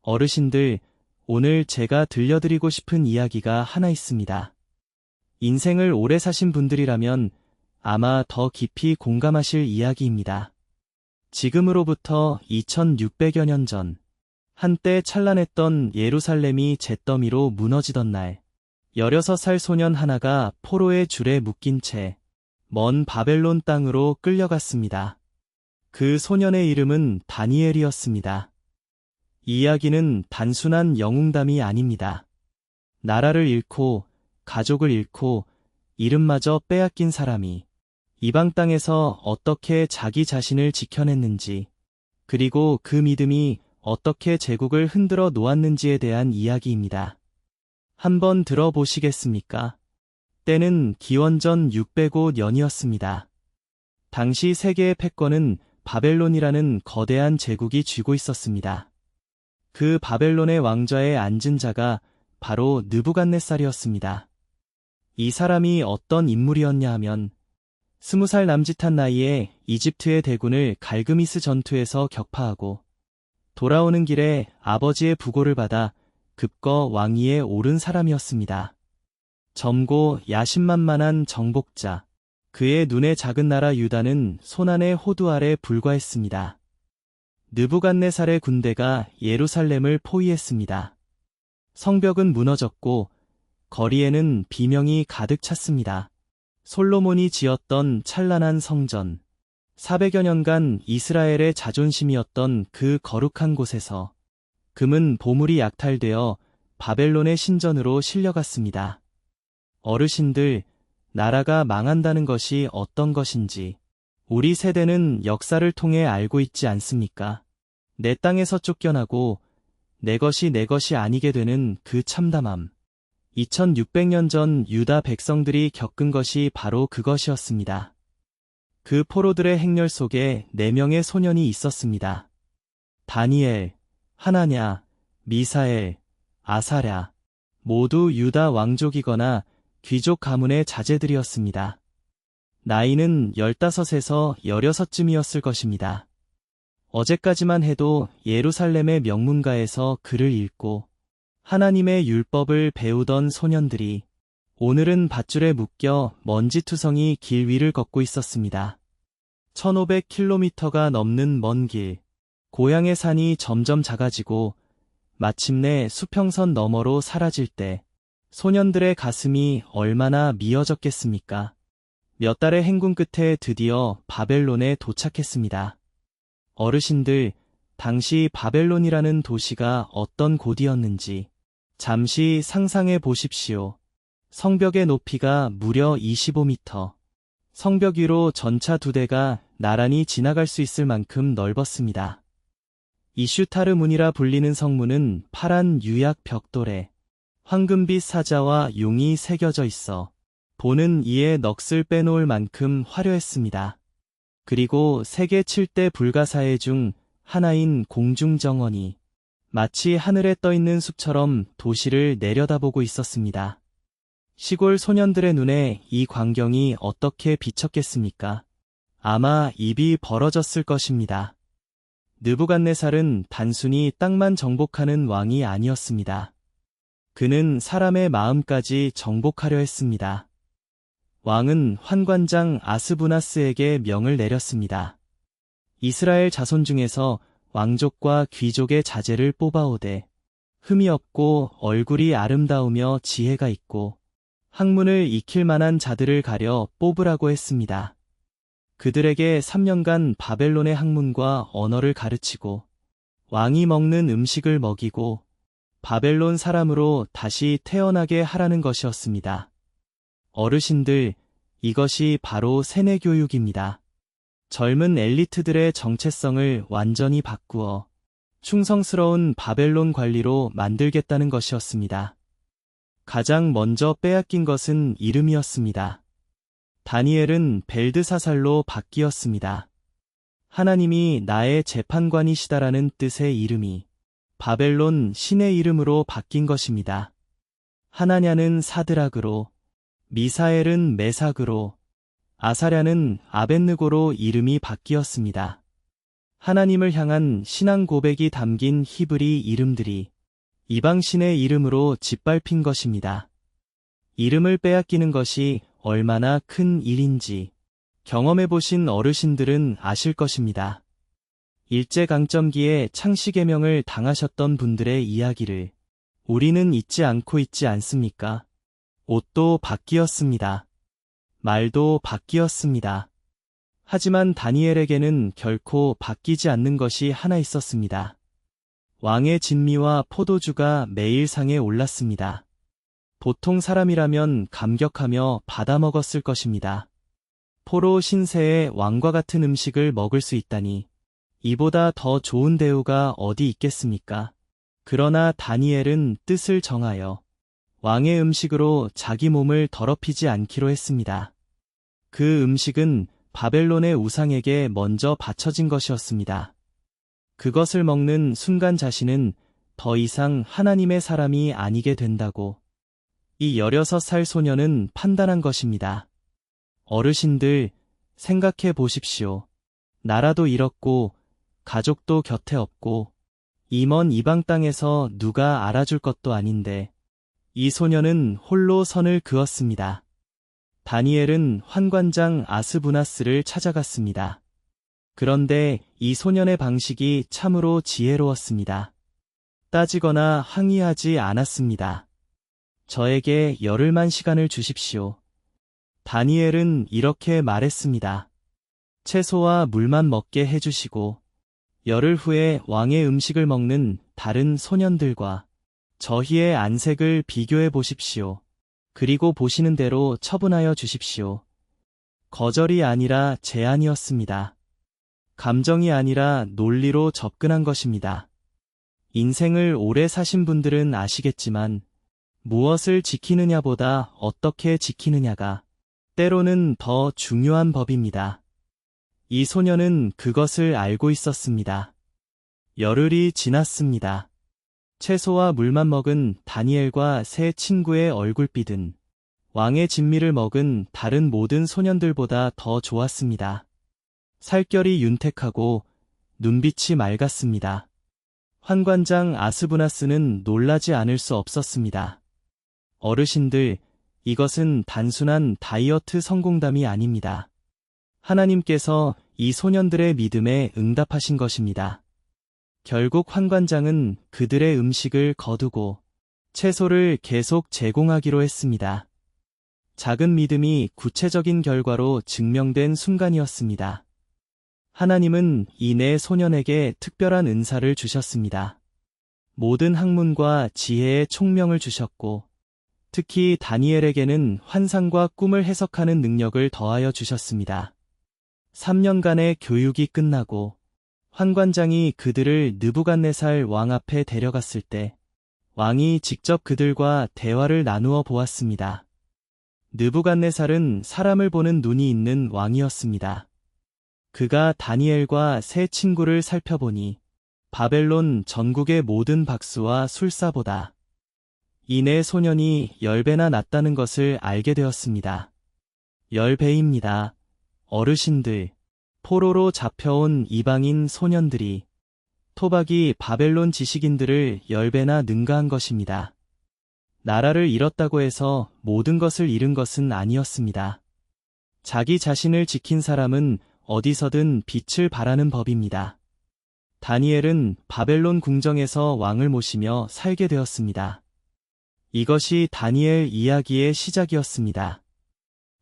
어르신들, 오늘 제가 들려드리고 싶은 이야기가 하나 있습니다. 인생을 오래 사신 분들이라면 아마 더 깊이 공감하실 이야기입니다. 지금으로부터 2600여 년 전, 한때 찬란했던 예루살렘이 잿더미로 무너지던 날, 16살 소년 하나가 포로의 줄에 묶인 채 먼 바벨론 땅으로 끌려갔습니다. 그 소년의 이름은 다니엘이었습니다. 이 이야기는 단순한 영웅담이 아닙니다. 나라를 잃고, 가족을 잃고, 이름마저 빼앗긴 사람이 이방 땅에서 어떻게 자기 자신을 지켜냈는지, 그리고 그 믿음이 어떻게 제국을 흔들어 놓았는지에 대한 이야기입니다. 한번 들어보시겠습니까? 때는 기원전 605년이었습니다. 당시 세계의 패권은 바벨론이라는 거대한 제국이 쥐고 있었습니다. 그 바벨론의 왕좌에 앉은 자가 바로 느부갓네살이었습니다. 이 사람이 어떤 인물이었냐 하면 20살 남짓한 나이에 이집트의 대군을 갈그미스 전투에서 격파하고 돌아오는 길에 아버지의 부고를 받아 급거 왕위에 오른 사람이었습니다. 젊고 야심만만한 정복자, 그의 눈에 작은 나라 유다는 손안의 호두 아래 불과했습니다. 느부갓네살의 군대가 예루살렘을 포위했습니다. 성벽은 무너졌고 거리에는 비명이 가득 찼습니다. 솔로몬이 지었던 찬란한 성전, 400여 년간 이스라엘의 자존심이었던 그 거룩한 곳에서 금은 보물이 약탈되어 바벨론의 신전으로 실려갔습니다. 어르신들, 나라가 망한다는 것이 어떤 것인지 우리 세대는 역사를 통해 알고 있지 않습니까? 내 땅에서 쫓겨나고 내 것이 아니게 되는 그 참담함. 2600년 전 유다 백성들이 겪은 것이 바로 그것이었습니다. 그 포로들의 행렬 속에 4명의 소년이 있었습니다. 다니엘, 하나냐, 미사엘, 아사랴, 모두 유다 왕족이거나 귀족 가문의 자제들이었습니다. 나이는 15에서 16쯤이었을 것입니다. 어제까지만 해도 예루살렘의 명문가에서 글을 읽고 하나님의 율법을 배우던 소년들이 오늘은 밧줄에 묶여 먼지투성이 길 위를 걷고 있었습니다. 1500km가 넘는 먼 길, 고향의 산이 점점 작아지고 마침내 수평선 너머로 사라질 때 소년들의 가슴이 얼마나 미어졌겠습니까? 몇 달의 행군 끝에 드디어 바벨론에 도착했습니다. 어르신들, 당시 바벨론이라는 도시가 어떤 곳이었는지 잠시 상상해 보십시오. 성벽의 높이가 무려 25m. 성벽 위로 전차 2대가 나란히 지나갈 수 있을 만큼 넓었습니다. 이슈타르 문이라 불리는 성문은 파란 유약 벽돌에 황금빛 사자와 용이 새겨져 있어 보는 이의 넋을 빼놓을 만큼 화려했습니다. 그리고 세계 7대 불가사의 중 하나인 공중정원이 마치 하늘에 떠있는 숲처럼 도시를 내려다보고 있었습니다. 시골 소년들의 눈에 이 광경이 어떻게 비쳤겠습니까? 아마 입이 벌어졌을 것입니다. 느부갓네살은 단순히 땅만 정복하는 왕이 아니었습니다. 그는 사람의 마음까지 정복하려 했습니다. 왕은 환관장 아스부나스에게 명을 내렸습니다. 이스라엘 자손 중에서 왕족과 귀족의 자제를 뽑아오되 흠이 없고 얼굴이 아름다우며 지혜가 있고 학문을 익힐 만한 자들을 가려 뽑으라고 했습니다. 그들에게 3년간 바벨론의 학문과 언어를 가르치고 왕이 먹는 음식을 먹이고 바벨론 사람으로 다시 태어나게 하라는 것이었습니다. 어르신들, 이것이 바로 세뇌 교육입니다. 젊은 엘리트들의 정체성을 완전히 바꾸어 충성스러운 바벨론 관리로 만들겠다는 것이었습니다. 가장 먼저 빼앗긴 것은 이름이었습니다. 다니엘은 벨드사살로 바뀌었습니다. 하나님이 나의 재판관이시다라는 뜻의 이름이 바벨론 신의 이름으로 바뀐 것입니다. 하나냐는 사드락으로, 미사엘은 메삭으로, 아사랴는 아벳느고로 이름이 바뀌었습니다. 하나님을 향한 신앙 고백이 담긴 히브리 이름들이 이방신의 이름으로 짓밟힌 것입니다. 이름을 빼앗기는 것이 얼마나 큰 일인지 경험해보신 어르신들은 아실 것입니다. 일제강점기에 창씨개명을 당하셨던 분들의 이야기를 우리는 잊지 않고 있지 않습니까? 옷도 바뀌었습니다. 말도 바뀌었습니다. 하지만 다니엘에게는 결코 바뀌지 않는 것이 하나 있었습니다. 왕의 진미와 포도주가 매일 상에 올랐습니다. 보통 사람이라면 감격하며 받아먹었을 것입니다. 포로 신세의 왕과 같은 음식을 먹을 수 있다니 이보다 더 좋은 대우가 어디 있겠습니까? 그러나 다니엘은 뜻을 정하여 왕의 음식으로 자기 몸을 더럽히지 않기로 했습니다. 그 음식은 바벨론의 우상에게 먼저 바쳐진 것이었습니다. 그것을 먹는 순간 자신은 더 이상 하나님의 사람이 아니게 된다고 이 16살 소녀는 판단한 것입니다. 어르신들, 생각해 보십시오. 나라도 잃었고, 가족도 곁에 없고, 이 먼 이방 땅에서 누가 알아줄 것도 아닌데, 이 소녀는 홀로 선을 그었습니다. 다니엘은 환관장 아스부나스를 찾아갔습니다. 그런데 이 소년의 방식이 참으로 지혜로웠습니다. 따지거나 항의하지 않았습니다. 저에게 열흘만 시간을 주십시오. 다니엘은 이렇게 말했습니다. 채소와 물만 먹게 해주시고 열흘 후에 왕의 음식을 먹는 다른 소년들과 저희의 안색을 비교해 보십시오. 그리고 보시는 대로 처분하여 주십시오. 거절이 아니라 제안이었습니다. 감정이 아니라 논리로 접근한 것입니다. 인생을 오래 사신 분들은 아시겠지만 무엇을 지키느냐보다 어떻게 지키느냐가 때로는 더 중요한 법입니다. 이 소녀는 그것을 알고 있었습니다. 열흘이 지났습니다. 채소와 물만 먹은 다니엘과 세 친구의 얼굴빛은 왕의 진미를 먹은 다른 모든 소년들보다 더 좋았습니다. 살결이 윤택하고 눈빛이 맑았습니다. 환관장 아스부나스는 놀라지 않을 수 없었습니다. 어르신들, 이것은 단순한 다이어트 성공담이 아닙니다. 하나님께서 이 소년들의 믿음에 응답하신 것입니다. 결국 환관장은 그들의 음식을 거두고 채소를 계속 제공하기로 했습니다. 작은 믿음이 구체적인 결과로 증명된 순간이었습니다. 하나님은 이 네 소년에게 특별한 은사를 주셨습니다. 모든 학문과 지혜의 총명을 주셨고, 특히 다니엘에게는 환상과 꿈을 해석하는 능력을 더하여 주셨습니다. 3년간의 교육이 끝나고 환관장이 그들을 느부갓네살 왕 앞에 데려갔을 때 왕이 직접 그들과 대화를 나누어 보았습니다. 느부갓네살은 사람을 보는 눈이 있는 왕이었습니다. 그가 다니엘과 세 친구를 살펴보니 바벨론 전국의 모든 박수와 술사보다 이 네 소년이 10배나 낫다는 것을 알게 되었습니다. 10배입니다. 어르신들, 포로로 잡혀온 이방인 소년들이 토박이 바벨론 지식인들을 10배나 능가한 것입니다. 나라를 잃었다고 해서 모든 것을 잃은 것은 아니었습니다. 자기 자신을 지킨 사람은 어디서든 빛을 발하는 법입니다. 다니엘은 바벨론 궁정에서 왕을 모시며 살게 되었습니다. 이것이 다니엘 이야기의 시작이었습니다.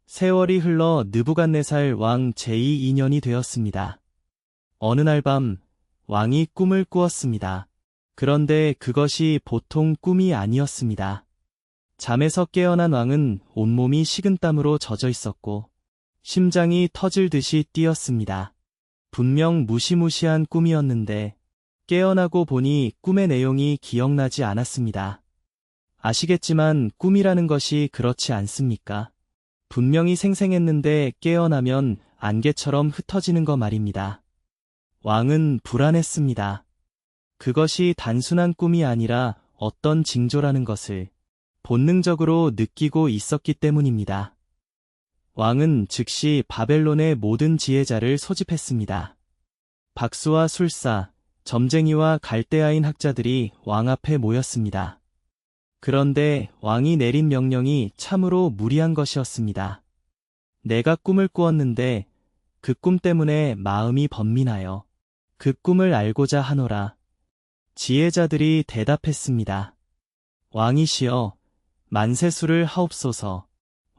세월이 흘러 느부갓네살 왕 제2년이 되었습니다. 어느 날 밤 왕이 꿈을 꾸었습니다. 그런데 그것이 보통 꿈이 아니었습니다. 잠에서 깨어난 왕은 온몸이 식은땀으로 젖어 있었고 심장이 터질 듯이 뛰었습니다. 분명 무시무시한 꿈이었는데 깨어나고 보니 꿈의 내용이 기억나지 않았습니다. 아시겠지만 꿈이라는 것이 그렇지 않습니까? 분명히 생생했는데 깨어나면 안개처럼 흩어지는 거 말입니다. 왕은 불안했습니다. 그것이 단순한 꿈이 아니라 어떤 징조라는 것을 본능적으로 느끼고 있었기 때문입니다. 왕은 즉시 바벨론의 모든 지혜자를 소집했습니다. 박수와 술사, 점쟁이와 갈대아인 학자들이 왕 앞에 모였습니다. 그런데 왕이 내린 명령이 참으로 무리한 것이었습니다. 내가 꿈을 꾸었는데 그 꿈 때문에 마음이 번민하여 그 꿈을 알고자 하노라. 지혜자들이 대답했습니다. 왕이시여, 만세수를 하옵소서.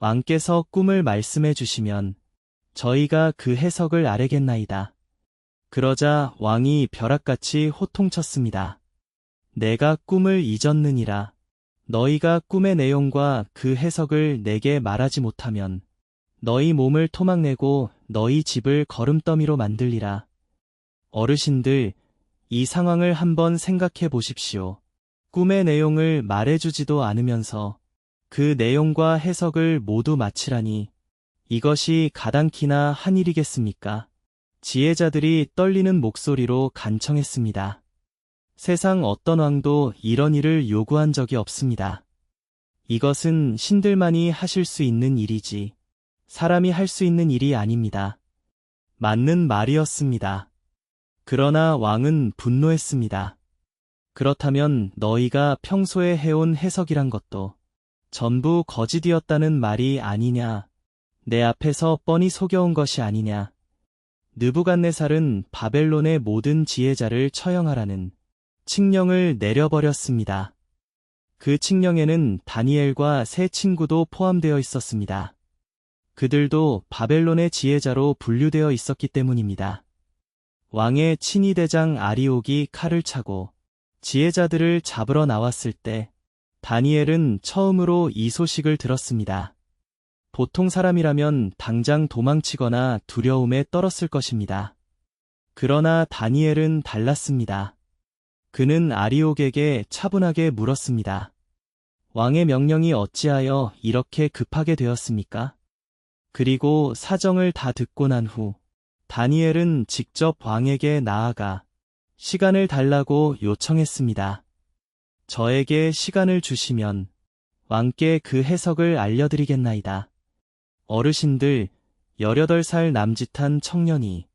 왕께서 꿈을 말씀해 주시면 저희가 그 해석을 아뢰겠나이다. 그러자 왕이 벼락같이 호통쳤습니다. 내가 꿈을 잊었느니라. 너희가 꿈의 내용과 그 해석을 내게 말하지 못하면 너희 몸을 토막내고 너희 집을 거름더미로 만들리라. 어르신들, 이 상황을 한번 생각해 보십시오. 꿈의 내용을 말해주지도 않으면서 그 내용과 해석을 모두 마치라니 이것이 가당키나 한 일이겠습니까? 지혜자들이 떨리는 목소리로 간청했습니다. 세상 어떤 왕도 이런 일을 요구한 적이 없습니다. 이것은 신들만이 하실 수 있는 일이지 사람이 할 수 있는 일이 아닙니다. 맞는 말이었습니다. 그러나 왕은 분노했습니다. 그렇다면 너희가 평소에 해온 해석이란 것도 전부 거짓이었다는 말이 아니냐? 내 앞에서 뻔히 속여온 것이 아니냐? 느부갓네살은 바벨론의 모든 지혜자를 처형하라는 칙령을 내려버렸습니다. 그 칙령에는 다니엘과 세 친구도 포함되어 있었습니다. 그들도 바벨론의 지혜자로 분류되어 있었기 때문입니다. 왕의 친위대장 아리옥이 칼을 차고 지혜자들을 잡으러 나왔을 때 다니엘은 처음으로 이 소식을 들었습니다. 보통 사람이라면 당장 도망치거나 두려움에 떨었을 것입니다. 그러나 다니엘은 달랐습니다. 그는 아리옥에게 차분하게 물었습니다. 왕의 명령이 어찌하여 이렇게 급하게 되었습니까? 그리고 사정을 다 듣고 난 후 다니엘은 직접 왕에게 나아가 시간을 달라고 요청했습니다. 저에게 시간을 주시면 왕께 그 해석을 알려드리겠나이다. 어르신들, 18살 남짓한 청년이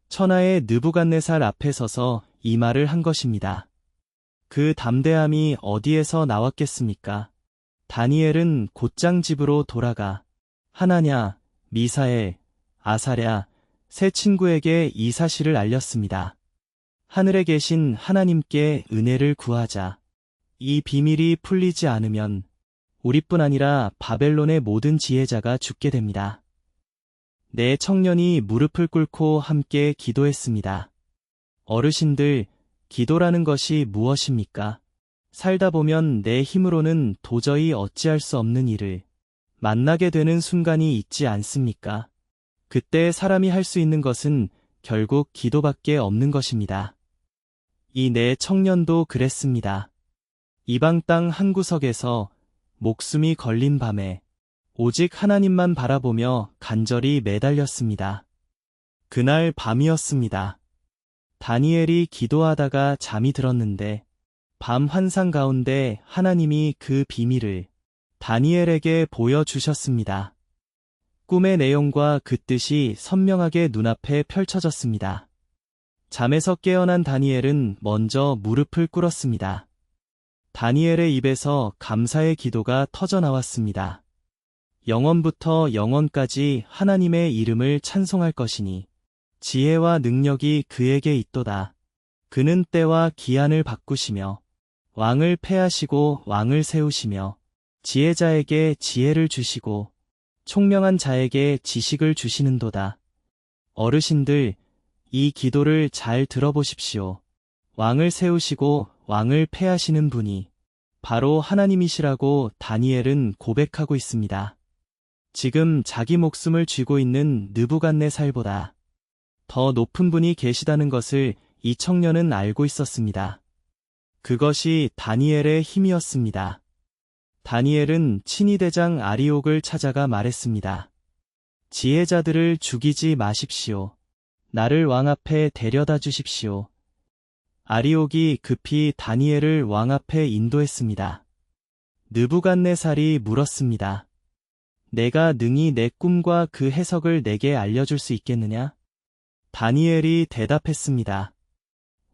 천하의 느부갓네살 앞에 서서 이 말을 한 것입니다. 그 담대함이 어디에서 나왔겠습니까? 다니엘은 곧장 집으로 돌아가 하나냐, 미사엘, 아사랴, 세 친구에게 이 사실을 알렸습니다. 하늘에 계신 하나님께 은혜를 구하자. 이 비밀이 풀리지 않으면 우리뿐 아니라 바벨론의 모든 지혜자가 죽게 됩니다. 네 청년이 무릎을 꿇고 함께 기도했습니다. 어르신들, 기도라는 것이 무엇입니까? 살다 보면 내 힘으로는 도저히 어찌할 수 없는 일을 만나게 되는 순간이 있지 않습니까? 그때 사람이 할 수 있는 것은 결국 기도밖에 없는 것입니다. 이 네 청년도 그랬습니다. 이방 땅 한 구석에서 목숨이 걸린 밤에 오직 하나님만 바라보며 간절히 매달렸습니다. 그날 밤이었습니다. 다니엘이 기도하다가 잠이 들었는데 밤 환상 가운데 하나님이 그 비밀을 다니엘에게 보여주셨습니다. 꿈의 내용과 그 뜻이 선명하게 눈앞에 펼쳐졌습니다. 잠에서 깨어난 다니엘은 먼저 무릎을 꿇었습니다. 다니엘의 입에서 감사의 기도가 터져나왔습니다. 영원부터 영원까지 하나님의 이름을 찬송할 것이니 지혜와 능력이 그에게 있도다. 그는 때와 기한을 바꾸시며 왕을 패하시고 왕을 세우시며 지혜자에게 지혜를 주시고 총명한 자에게 지식을 주시는도다. 어르신들, 이 기도를 잘 들어보십시오. 왕을 세우시고 왕을 패하시는 분이 바로 하나님이시라고 다니엘은 고백하고 있습니다. 지금 자기 목숨을 쥐고 있는 느부갓네살보다 더 높은 분이 계시다는 것을 이 청년은 알고 있었습니다. 그것이 다니엘의 힘이었습니다. 다니엘은 친위대장 아리옥을 찾아가 말했습니다. 지혜자들을 죽이지 마십시오. 나를 왕 앞에 데려다 주십시오. 아리옥이 급히 다니엘을 왕 앞에 인도했습니다. 느부갓네살이 물었습니다. 내가 능히 내 꿈과 그 해석을 내게 알려줄 수 있겠느냐? 다니엘이 대답했습니다.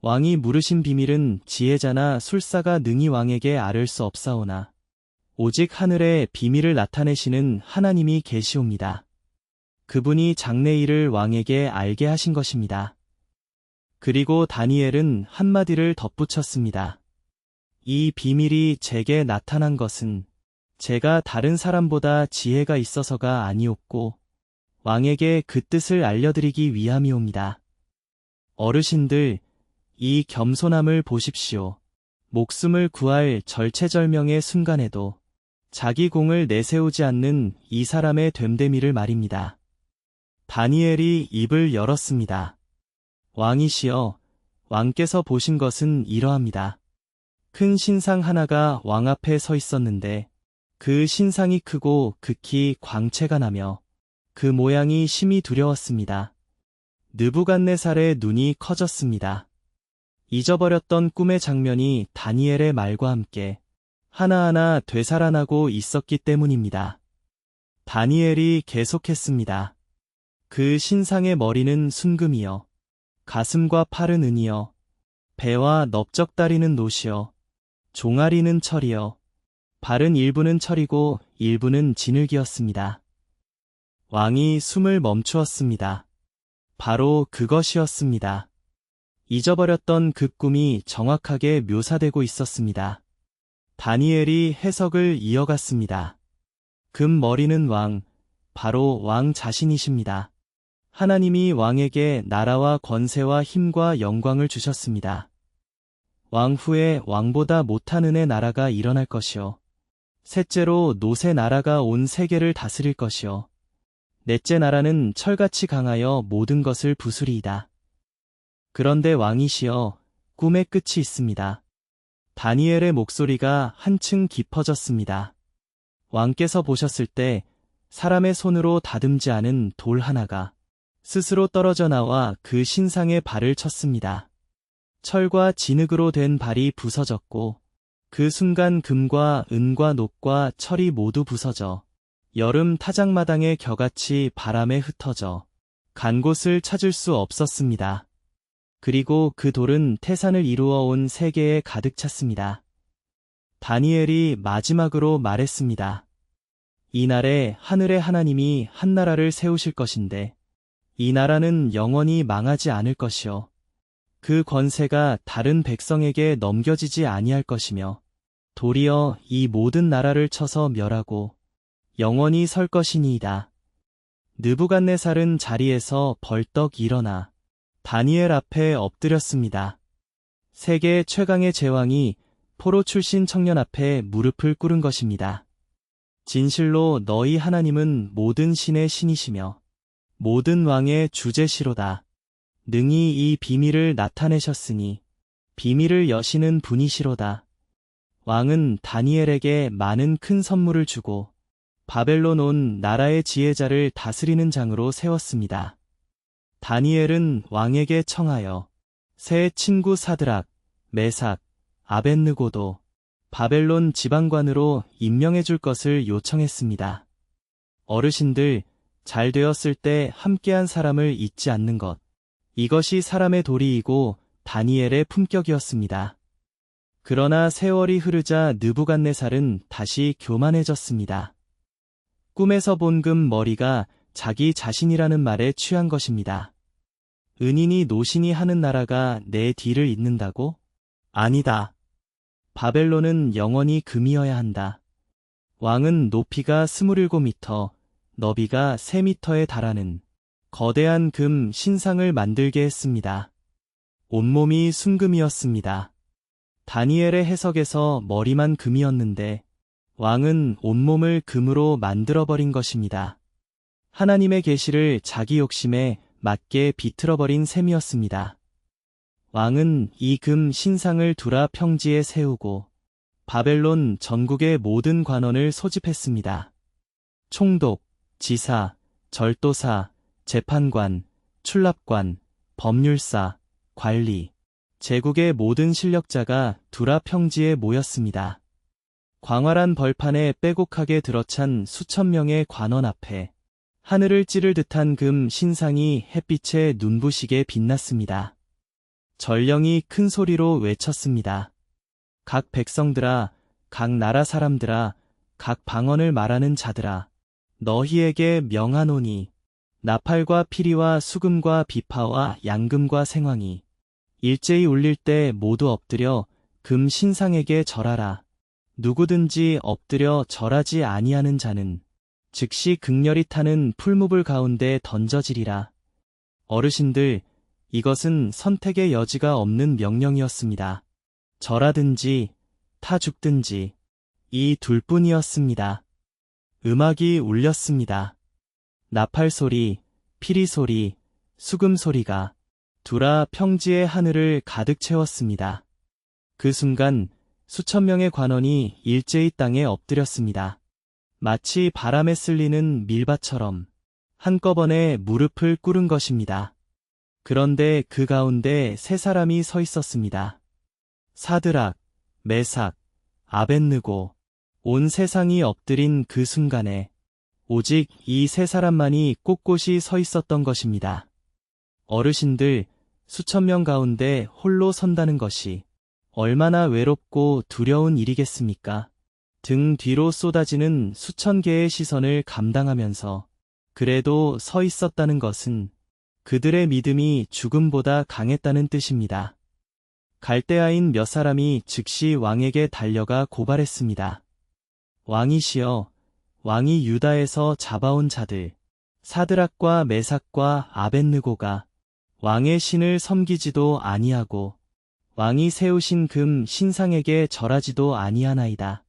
왕이 물으신 비밀은 지혜자나 술사가 능히 왕에게 아를 수 없사오나 오직 하늘에 비밀을 나타내시는 하나님이 계시옵니다. 그분이 장래일을 왕에게 알게 하신 것입니다. 그리고 다니엘은 한마디를 덧붙였습니다. 이 비밀이 제게 나타난 것은 제가 다른 사람보다 지혜가 있어서가 아니옵고 왕에게 그 뜻을 알려드리기 위함이옵니다. 어르신들, 이 겸손함을 보십시오. 목숨을 구할 절체절명의 순간에도 자기 공을 내세우지 않는 이 사람의 됨됨이를 말입니다. 다니엘이 입을 열었습니다. 왕이시여, 왕께서 보신 것은 이러합니다. 큰 신상 하나가 왕 앞에 서 있었는데 그 신상이 크고 극히 광채가 나며 그 모양이 심히 두려웠습니다. 느부갓네살의 눈이 커졌습니다. 잊어버렸던 꿈의 장면이 다니엘의 말과 함께 하나하나 되살아나고 있었기 때문입니다. 다니엘이 계속했습니다. 그 신상의 머리는 순금이요, 가슴과 팔은 은이요, 배와 넓적다리는 노시요, 종아리는 철이요, 발은 일부는 철이고 일부는 진흙이었습니다. 왕이 숨을 멈추었습니다. 바로 그것이었습니다. 잊어버렸던 그 꿈이 정확하게 묘사되고 있었습니다. 다니엘이 해석을 이어갔습니다. 금 머리는 왕, 바로 왕 자신이십니다. 하나님이 왕에게 나라와 권세와 힘과 영광을 주셨습니다. 왕 후에 왕보다 못한 은의 나라가 일어날 것이요. 셋째로 노새 나라가 온 세계를 다스릴 것이요. 넷째 나라는 철같이 강하여 모든 것을 부수리이다. 그런데 왕이시여, 꿈의 끝이 있습니다. 다니엘의 목소리가 한층 깊어졌습니다. 왕께서 보셨을 때 사람의 손으로 다듬지 않은 돌 하나가 스스로 떨어져 나와 그 신상에 발을 쳤습니다. 철과 진흙으로 된 발이 부서졌고 그 순간 금과 은과 녹과 철이 모두 부서져 여름 타작마당의 겨같이 바람에 흩어져 간 곳을 찾을 수 없었습니다. 그리고 그 돌은 태산을 이루어 온 세계에 가득 찼습니다. 다니엘이 마지막으로 말했습니다. 이날에 하늘의 하나님이 한 나라를 세우실 것인데 이 나라는 영원히 망하지 않을 것이요. 그 권세가 다른 백성에게 넘겨지지 아니할 것이며 도리어 이 모든 나라를 쳐서 멸하고 영원히 설 것이니이다. 느부갓네살은 자리에서 벌떡 일어나 다니엘 앞에 엎드렸습니다. 세계 최강의 제왕이 포로 출신 청년 앞에 무릎을 꿇은 것입니다. 진실로 너희 하나님은 모든 신의 신이시며 모든 왕의 주제시로다. 능히 이 비밀을 나타내셨으니 비밀을 여시는 분이시로다. 왕은 다니엘에게 많은 큰 선물을 주고 바벨론 온 나라의 지혜자를 다스리는 장으로 세웠습니다. 다니엘은 왕에게 청하여 새 친구 사드락, 메삭, 아벳느고도 바벨론 지방관으로 임명해 줄 것을 요청했습니다. 어르신들, 잘 되었을 때 함께한 사람을 잊지 않는 것. 이것이 사람의 도리이고 다니엘의 품격이었습니다. 그러나 세월이 흐르자 느부갓네살은 다시 교만해졌습니다. 꿈에서 본 금 머리가 자기 자신이라는 말에 취한 것입니다. 은인이 노신이 하는 나라가 내 뒤를 잇는다고? 아니다. 바벨론은 영원히 금이어야 한다. 왕은 높이가 27m, 너비가 3m에 달하는 거대한 금 신상을 만들게 했습니다. 온몸이 순금이었습니다. 다니엘의 해석에서 머리만 금이었는데 왕은 온몸을 금으로 만들어버린 것입니다. 하나님의 계시를 자기 욕심에 맞게 비틀어버린 셈이었습니다. 왕은 이 금 신상을 두라 평지에 세우고 바벨론 전국의 모든 관원을 소집했습니다. 총독, 지사, 절도사, 재판관, 출납관, 법률사, 관리, 제국의 모든 실력자가 두라 평지에 모였습니다. 광활한 벌판에 빼곡하게 들어찬 수천 명의 관원 앞에 하늘을 찌를 듯한 금 신상이 햇빛에 눈부시게 빛났습니다. 전령이 큰 소리로 외쳤습니다. 각 백성들아, 각 나라 사람들아, 각 방언을 말하는 자들아, 너희에게 명하노니 나팔과 피리와 수금과 비파와 양금과 생황이 일제히 울릴 때 모두 엎드려 금 신상에게 절하라. 누구든지 엎드려 절하지 아니하는 자는 즉시 극렬히 타는 풀무불 가운데 던져지리라. 어르신들, 이것은 선택의 여지가 없는 명령이었습니다. 절하든지 타 죽든지 이 둘뿐이었습니다. 음악이 울렸습니다. 나팔 소리, 피리 소리, 수금 소리가 두라 평지의 하늘을 가득 채웠습니다. 그 순간 수천 명의 관원이 일제히 땅에 엎드렸습니다. 마치 바람에 쓸리는 밀밭처럼 한꺼번에 무릎을 꿇은 것입니다. 그런데 그 가운데 세 사람이 서 있었습니다. 사드락, 메삭, 아벳느고. 온 세상이 엎드린 그 순간에 오직 이 세 사람만이 꼿꼿이 서 있었던 것입니다. 어르신들, 수천 명 가운데 홀로 선다는 것이 얼마나 외롭고 두려운 일이겠습니까? 등 뒤로 쏟아지는 수천 개의 시선을 감당하면서 그래도 서 있었다는 것은 그들의 믿음이 죽음보다 강했다는 뜻입니다. 갈대아인 몇 사람이 즉시 왕에게 달려가 고발했습니다. 왕이시여, 왕이 유다에서 잡아온 자들, 사드락과 메삭과 아벳느고가 왕의 신을 섬기지도 아니하고 왕이 세우신 금 신상에게 절하지도 아니하나이다.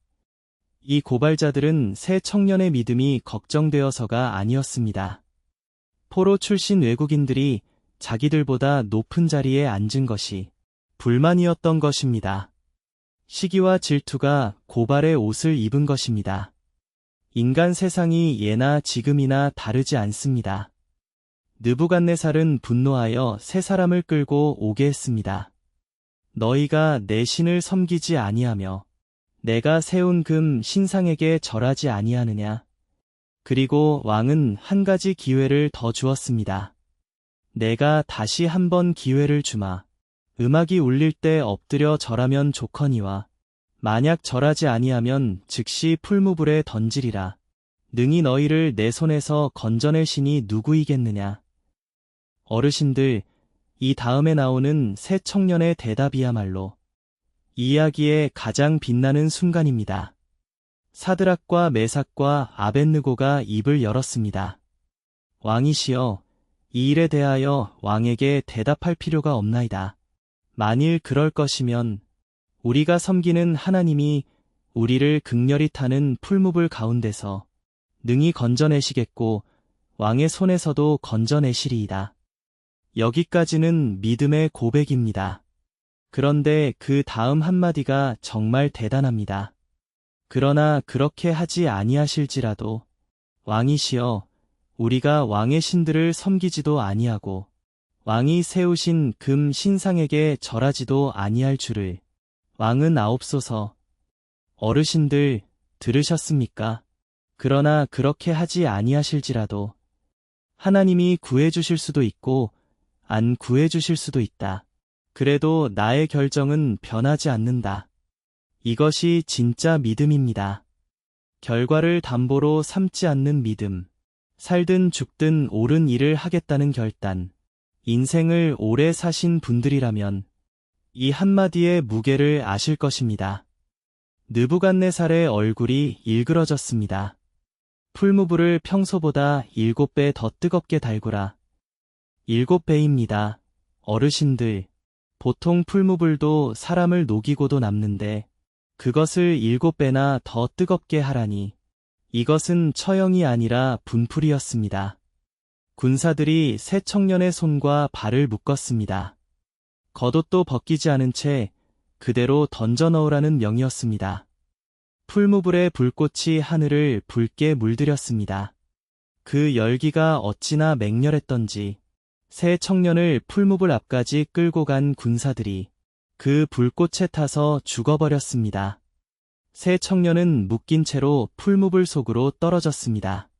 이 고발자들은 새 청년의 믿음이 걱정되어서가 아니었습니다. 포로 출신 외국인들이 자기들보다 높은 자리에 앉은 것이 불만이었던 것입니다. 시기와 질투가 고발의 옷을 입은 것입니다. 인간 세상이 예나 지금이나 다르지 않습니다. 느부갓네살은 분노하여 세 사람을 끌고 오게 했습니다. 너희가 내 신을 섬기지 아니하며 내가 세운 금 신상에게 절하지 아니하느냐. 그리고 왕은 한 가지 기회를 더 주었습니다. 내가 다시 한 번 기회를 주마. 음악이 울릴 때 엎드려 절하면 좋거니와 만약 절하지 아니하면 즉시 풀무불에 던지리라. 능히 너희를 내 손에서 건져낼 신이 누구이겠느냐. 어르신들, 이 다음에 나오는 새 청년의 대답이야말로 이 이야기의 가장 빛나는 순간입니다. 사드락과 메삭과 아벳느고가 입을 열었습니다. 왕이시여, 이 일에 대하여 왕에게 대답할 필요가 없나이다. 만일 그럴 것이면 우리가 섬기는 하나님이 우리를 극렬히 타는 풀무불 가운데서 능히 건져내시겠고 왕의 손에서도 건져내시리이다. 여기까지는 믿음의 고백입니다. 그런데 그 다음 한마디가 정말 대단합니다. 그러나 그렇게 하지 아니하실지라도 왕이시여, 우리가 왕의 신들을 섬기지도 아니하고 왕이 세우신 금 신상에게 절하지도 아니할 줄을 왕은 아옵소서. 어르신들, 들으셨습니까? 그러나 그렇게 하지 아니하실지라도 하나님이 구해주실 수도 있고 안 구해주실 수도 있다. 그래도 나의 결정은 변하지 않는다. 이것이 진짜 믿음입니다. 결과를 담보로 삼지 않는 믿음. 살든 죽든 옳은 일을 하겠다는 결단. 인생을 오래 사신 분들이라면 이 한마디의 무게를 아실 것입니다. 느부갓네살의 얼굴이 일그러졌습니다. 풀무불을 평소보다 7배 더 뜨겁게 달구라. 7배입니다. 어르신들, 보통 풀무불도 사람을 녹이고도 남는데 그것을 7배나 더 뜨겁게 하라니 이것은 처형이 아니라 분풀이였습니다. 군사들이 새 청년의 손과 발을 묶었습니다. 겉옷도 벗기지 않은 채 그대로 던져 넣으라는 명이었습니다. 풀무불의 불꽃이 하늘을 붉게 물들였습니다. 그 열기가 어찌나 맹렬했던지 새 청년을 풀무불 앞까지 끌고 간 군사들이 그 불꽃에 타서 죽어버렸습니다. 새 청년은 묶인 채로 풀무불 속으로 떨어졌습니다.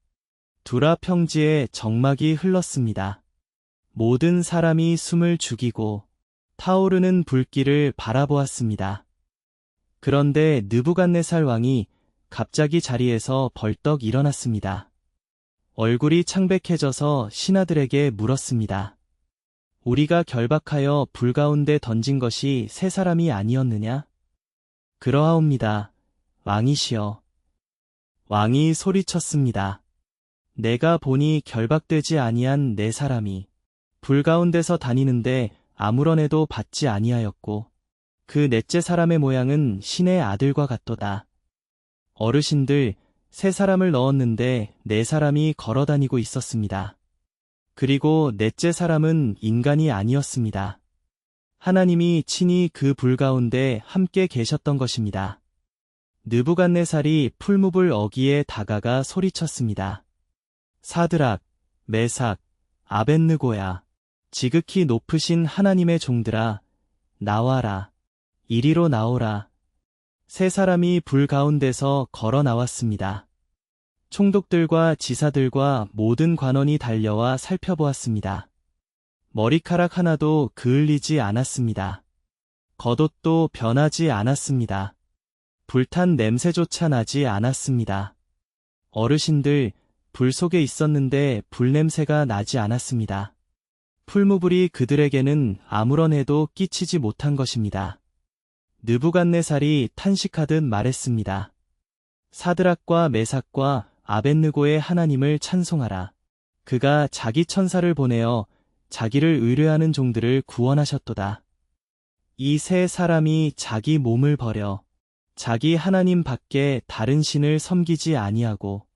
두라 평지에 정막이 흘렀습니다. 모든 사람이 숨을 죽이고 타오르는 불길을 바라보았습니다. 그런데 느부갓네살 왕이 갑자기 자리에서 벌떡 일어났습니다. 얼굴이 창백해져서 신하들에게 물었습니다. 우리가 결박하여 불 가운데 던진 것이 세 사람이 아니었느냐? 그러하옵니다. 왕이시여. 왕이 소리쳤습니다. 내가 보니 결박되지 아니한 네 사람이 불 가운데서 다니는데 아무런 애도 받지 아니하였고 그 넷째 사람의 모양은 신의 아들과 같도다. 어르신들, 세 사람을 넣었는데 네 사람이 걸어다니고 있었습니다. 그리고 넷째 사람은 인간이 아니었습니다. 하나님이 친히 그 불 가운데 함께 계셨던 것입니다. 느부갓네살이 풀무불 어귀에 다가가 소리쳤습니다. 사드락, 메삭, 아벳느고야. 지극히 높으신 하나님의 종들아, 나와라. 이리로 나오라. 세 사람이 불 가운데서 걸어 나왔습니다. 총독들과 지사들과 모든 관원이 달려와 살펴보았습니다. 머리카락 하나도 그을리지 않았습니다. 겉옷도 변하지 않았습니다. 불탄 냄새조차 나지 않았습니다. 어르신들, 불 속에 있었는데 불냄새가 나지 않았습니다. 풀무불이 그들에게는 아무런 해도 끼치지 못한 것입니다. 느부갓네살이 탄식하듯 말했습니다. 사드락과 메삭과 아벳느고의 하나님을 찬송하라. 그가 자기 천사를 보내어 자기를 의뢰하는 종들을 구원하셨도다. 이 세 사람이 자기 몸을 버려 자기 하나님 밖에 다른 신을 섬기지 아니하고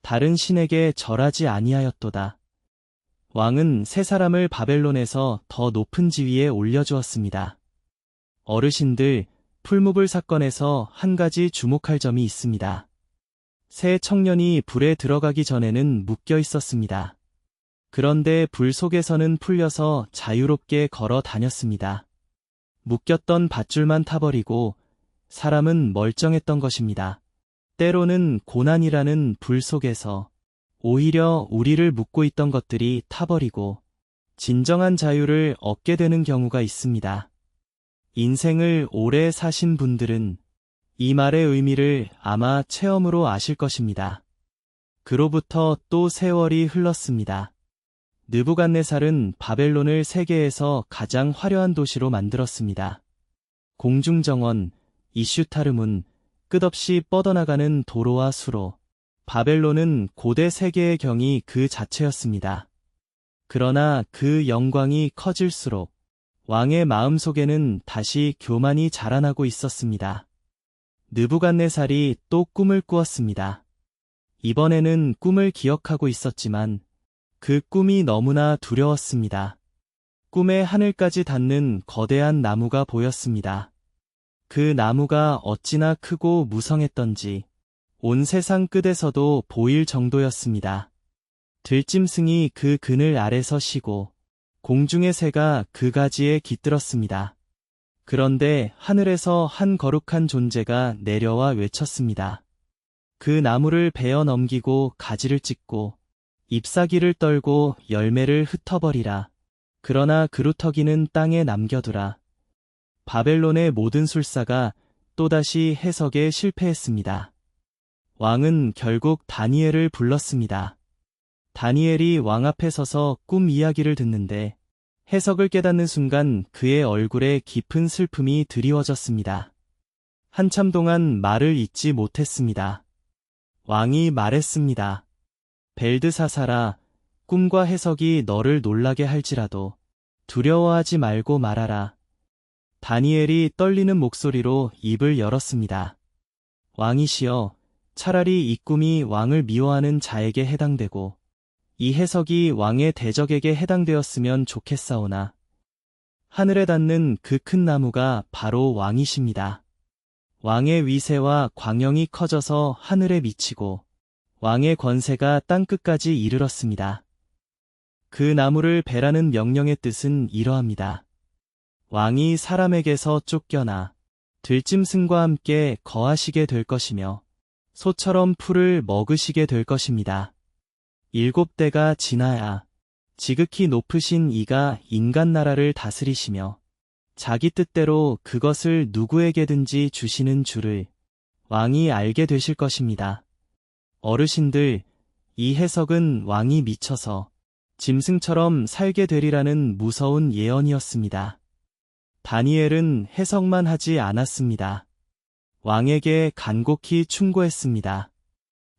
다른 신에게 절하지 아니하였도다. 왕은 세 사람을 바벨론에서 더 높은 지위에 올려주었습니다. 어르신들, 풀무불 사건에서 한 가지 주목할 점이 있습니다. 세 청년이 불에 들어가기 전에는 묶여 있었습니다. 그런데 불 속에서는 풀려서 자유롭게 걸어 다녔습니다. 묶였던 밧줄만 타버리고 사람은 멀쩡했던 것입니다. 때로는 고난이라는 불 속에서 오히려 우리를 묶고 있던 것들이 타버리고 진정한 자유를 얻게 되는 경우가 있습니다. 인생을 오래 사신 분들은 이 말의 의미를 아마 체험으로 아실 것입니다. 그로부터 또 세월이 흘렀습니다. 느부갓네살은 바벨론을 세계에서 가장 화려한 도시로 만들었습니다. 공중정원, 이슈타르문, 끝없이 뻗어나가는 도로와 수로, 바벨론은 고대 세계의 경이 그 자체였습니다. 그러나 그 영광이 커질수록 왕의 마음속에는 다시 교만이 자라나고 있었습니다. 느부갓네살이 또 꿈을 꾸었습니다. 이번에는 꿈을 기억하고 있었지만 그 꿈이 너무나 두려웠습니다. 꿈에 하늘까지 닿는 거대한 나무가 보였습니다. 그 나무가 어찌나 크고 무성했던지 온 세상 끝에서도 보일 정도였습니다. 들짐승이 그 그늘 아래서 쉬고 공중의 새가 그 가지에 깃들었습니다. 그런데 하늘에서 한 거룩한 존재가 내려와 외쳤습니다. 그 나무를 베어 넘기고 가지를 찢고 잎사귀를 떨고 열매를 흩어버리라. 그러나 그루터기는 땅에 남겨두라. 바벨론의 모든 술사가 또다시 해석에 실패했습니다. 왕은 결국 다니엘을 불렀습니다. 다니엘이 왕 앞에 서서 꿈 이야기를 듣는데 해석을 깨닫는 순간 그의 얼굴에 깊은 슬픔이 드리워졌습니다. 한참 동안 말을 잇지 못했습니다. 왕이 말했습니다. 벨드사사라, 꿈과 해석이 너를 놀라게 할지라도 두려워하지 말고 말하라. 다니엘이 떨리는 목소리로 입을 열었습니다. 왕이시여, 차라리 이 꿈이 왕을 미워하는 자에게 해당되고 이 해석이 왕의 대적에게 해당되었으면 좋겠사오나 하늘에 닿는 그 큰 나무가 바로 왕이십니다. 왕의 위세와 광영이 커져서 하늘에 미치고 왕의 권세가 땅끝까지 이르렀습니다. 그 나무를 베라는 명령의 뜻은 이러합니다. 왕이 사람에게서 쫓겨나 들짐승과 함께 거하시게 될 것이며 소처럼 풀을 먹으시게 될 것입니다. 7대가 지나야 지극히 높으신 이가 인간 나라를 다스리시며 자기 뜻대로 그것을 누구에게든지 주시는 줄을 왕이 알게 되실 것입니다. 어르신들, 이 해석은 왕이 미쳐서 짐승처럼 살게 되리라는 무서운 예언이었습니다. 다니엘은 해석만 하지 않았습니다. 왕에게 간곡히 충고했습니다.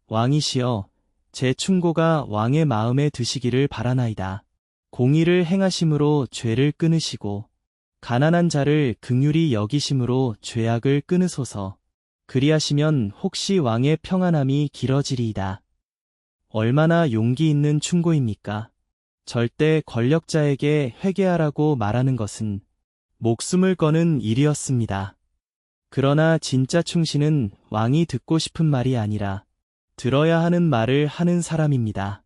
왕이시여, 제 충고가 왕의 마음에 드시기를 바라나이다. 공의를 행하심으로 죄를 끊으시고 가난한 자를 긍휼히 여기심으로 죄악을 끊으소서. 그리하시면 혹시 왕의 평안함이 길어지리이다. 얼마나 용기 있는 충고입니까? 절대 권력자에게 회개하라고 말하는 것은 목숨을 거는 일이었습니다. 그러나 진짜 충신은 왕이 듣고 싶은 말이 아니라 들어야 하는 말을 하는 사람입니다.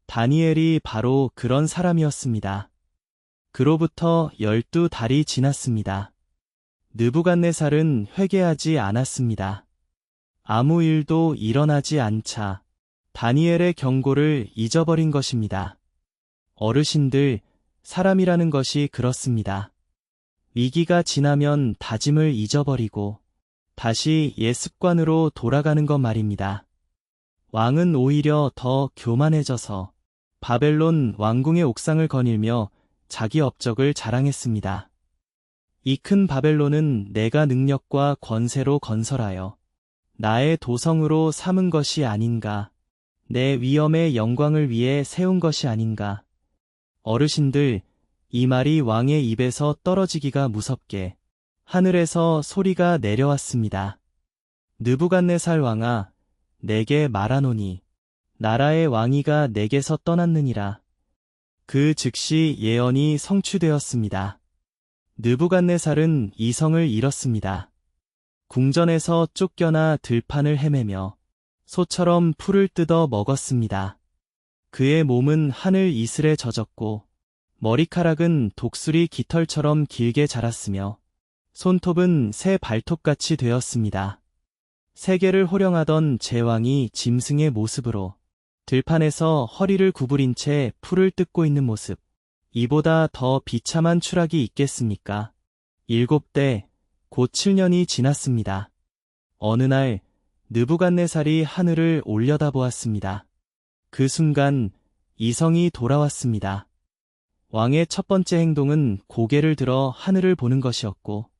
다니엘이 바로 그런 사람이었습니다. 그로부터 12달이 지났습니다. 느부갓네살은 회개하지 않았습니다. 아무 일도 일어나지 않자 다니엘의 경고를 잊어버린 것입니다. 어르신들, 사람이라는 것이 그렇습니다. 위기가 지나면 다짐을 잊어버리고 다시 옛 습관으로 돌아가는 것 말입니다. 왕은 오히려 더 교만해져서 바벨론 왕궁의 옥상을 거닐며 자기 업적을 자랑했습니다. 이 큰 바벨론은 내가 능력과 권세로 건설하여 나의 도성으로 삼은 것이 아닌가, 내 위엄의 영광을 위해 세운 것이 아닌가. 어르신들, 이 말이 왕의 입에서 떨어지기가 무섭게 하늘에서 소리가 내려왔습니다. 느부갓네살 왕아, 내게 말하노니 나라의 왕위가 내게서 떠났느니라. 그 즉시 예언이 성취되었습니다. 느부갓네살은 이성을 잃었습니다. 궁전에서 쫓겨나 들판을 헤매며 소처럼 풀을 뜯어 먹었습니다. 그의 몸은 하늘 이슬에 젖었고 머리카락은 독수리 깃털처럼 길게 자랐으며 손톱은 새 발톱같이 되었습니다. 세계를 호령하던 제왕이 짐승의 모습으로 들판에서 허리를 구부린 채 풀을 뜯고 있는 모습, 이보다 더 비참한 추락이 있겠습니까? 7대, 곧 7년이 지났습니다. 어느 날 느부갓네살이 하늘을 올려다보았습니다. 그 순간 이성이 돌아왔습니다. 왕의 첫 번째 행동은 고개를 들어 하늘을 보는 것이었고,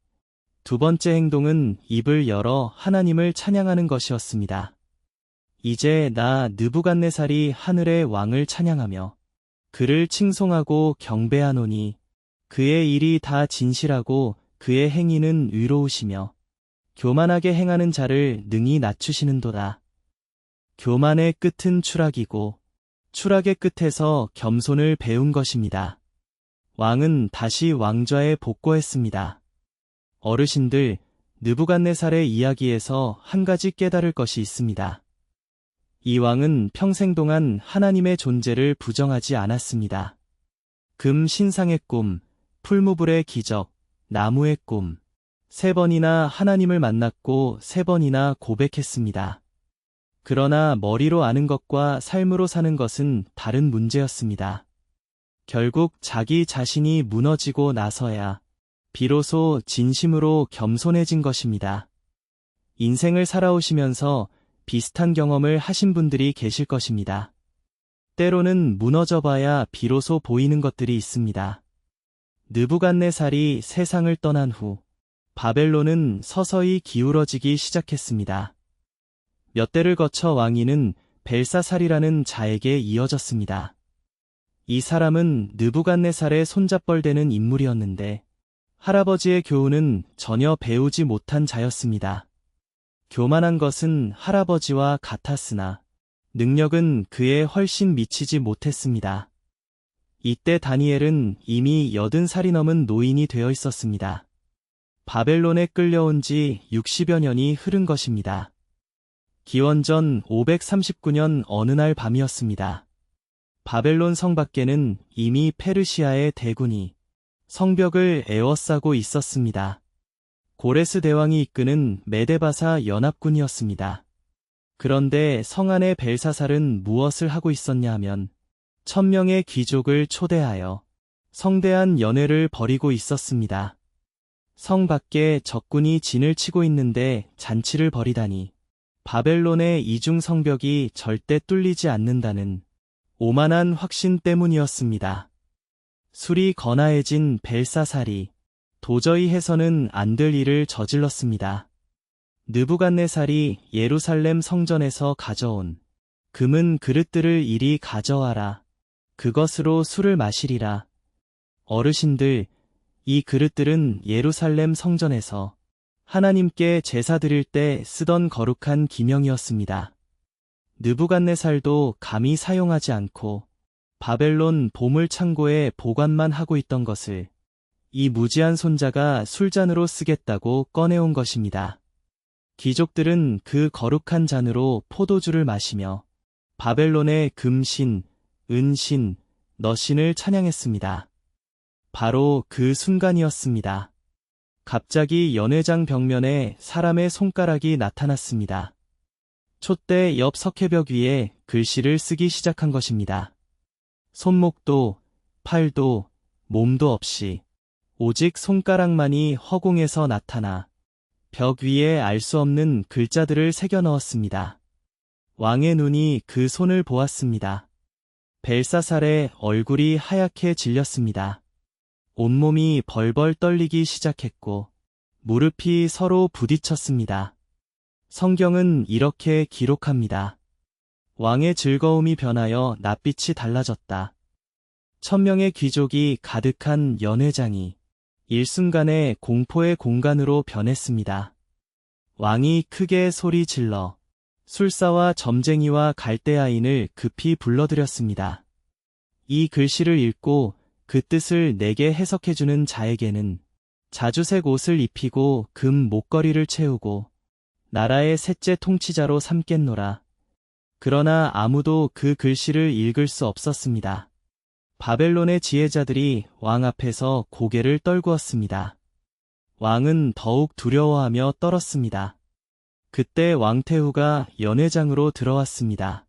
두 번째 행동은 입을 열어 하나님을 찬양하는 것이었습니다. 이제 나 느부갓네살이 하늘의 왕을 찬양하며 그를 칭송하고 경배하노니 그의 일이 다 진실하고 그의 행위는 의로우시며 교만하게 행하는 자를 능히 낮추시는도다. 교만의 끝은 추락이고 추락의 끝에서 겸손을 배운 것입니다. 왕은 다시 왕좌에 복고했습니다. 어르신들, 느부갓네살의 이야기에서 한 가지 깨달을 것이 있습니다. 이 왕은 평생 동안 하나님의 존재를 부정하지 않았습니다. 금 신상의 꿈, 풀무불의 기적, 나무의 꿈, 3번이나 하나님을 만났고 3번이나 고백했습니다. 그러나 머리로 아는 것과 삶으로 사는 것은 다른 문제였습니다. 결국 자기 자신이 무너지고 나서야 비로소 진심으로 겸손해진 것입니다. 인생을 살아오시면서 비슷한 경험을 하신 분들이 계실 것입니다. 때로는 무너져봐야 비로소 보이는 것들이 있습니다. 느부갓네살이 세상을 떠난 후 바벨론은 서서히 기울어지기 시작했습니다. 몇 대를 거쳐 왕위는 벨사살이라는 자에게 이어졌습니다. 이 사람은 느부갓네살의 손잡벌되는 인물이었는데 할아버지의 교훈은 전혀 배우지 못한 자였습니다. 교만한 것은 할아버지와 같았으나 능력은 그에 훨씬 미치지 못했습니다. 이때 다니엘은 이미 80살이 넘은 노인이 되어 있었습니다. 바벨론에 끌려온 지 60여 년이 흐른 것입니다. 기원전 539년 어느 날 밤이었습니다. 바벨론 성 밖에는 이미 페르시아의 대군이 성벽을 에워싸고 있었습니다. 고레스 대왕이 이끄는 메데바사 연합군이었습니다. 그런데 성 안의 벨사살은 무엇을 하고 있었냐 하면 1000명의 귀족을 초대하여 성대한 연회를 벌이고 있었습니다. 성 밖에 적군이 진을 치고 있는데 잔치를 벌이다니 바벨론의 이중 성벽이 절대 뚫리지 않는다는 오만한 확신 때문이었습니다. 술이 거나해진 벨사살이 도저히 해서는 안 될 일을 저질렀습니다. 느부갓네살이 예루살렘 성전에서 가져온 금은 그릇들을 이리 가져와라. 그것으로 술을 마시리라. 어르신들, 이 그릇들은 예루살렘 성전에서 하나님께 제사 드릴 때 쓰던 거룩한 기명이었습니다. 느부갓네살도 감히 사용하지 않고 바벨론 보물 창고에 보관만 하고 있던 것을 이 무지한 손자가 술잔으로 쓰겠다고 꺼내온 것입니다. 귀족들은 그 거룩한 잔으로 포도주를 마시며 바벨론의 금신, 은신, 너신을 찬양했습니다. 바로 그 순간이었습니다. 갑자기 연회장 벽면에 사람의 손가락이 나타났습니다. 촛대 옆 석회벽 위에 글씨를 쓰기 시작한 것입니다. 손목도, 팔도, 몸도 없이 오직 손가락만이 허공에서 나타나 벽 위에 알 수 없는 글자들을 새겨 넣었습니다. 왕의 눈이 그 손을 보았습니다. 벨사살의 얼굴이 하얗게 질렸습니다. 온몸이 벌벌 떨리기 시작했고 무릎이 서로 부딪혔습니다. 성경은 이렇게 기록합니다. 왕의 즐거움이 변하여 낯빛이 달라졌다. 1000명의 귀족이 가득한 연회장이 일순간에 공포의 공간으로 변했습니다. 왕이 크게 소리 질러 술사와 점쟁이와 갈대아인을 급히 불러들였습니다. 이 글씨를 읽고 그 뜻을 내게 해석해주는 자에게는 자주색 옷을 입히고 금 목걸이를 채우고 나라의 셋째 통치자로 삼겠노라. 그러나 아무도 그 글씨를 읽을 수 없었습니다. 바벨론의 지혜자들이 왕 앞에서 고개를 떨구었습니다. 왕은 더욱 두려워하며 떨었습니다. 그때 왕태후가 연회장으로 들어왔습니다.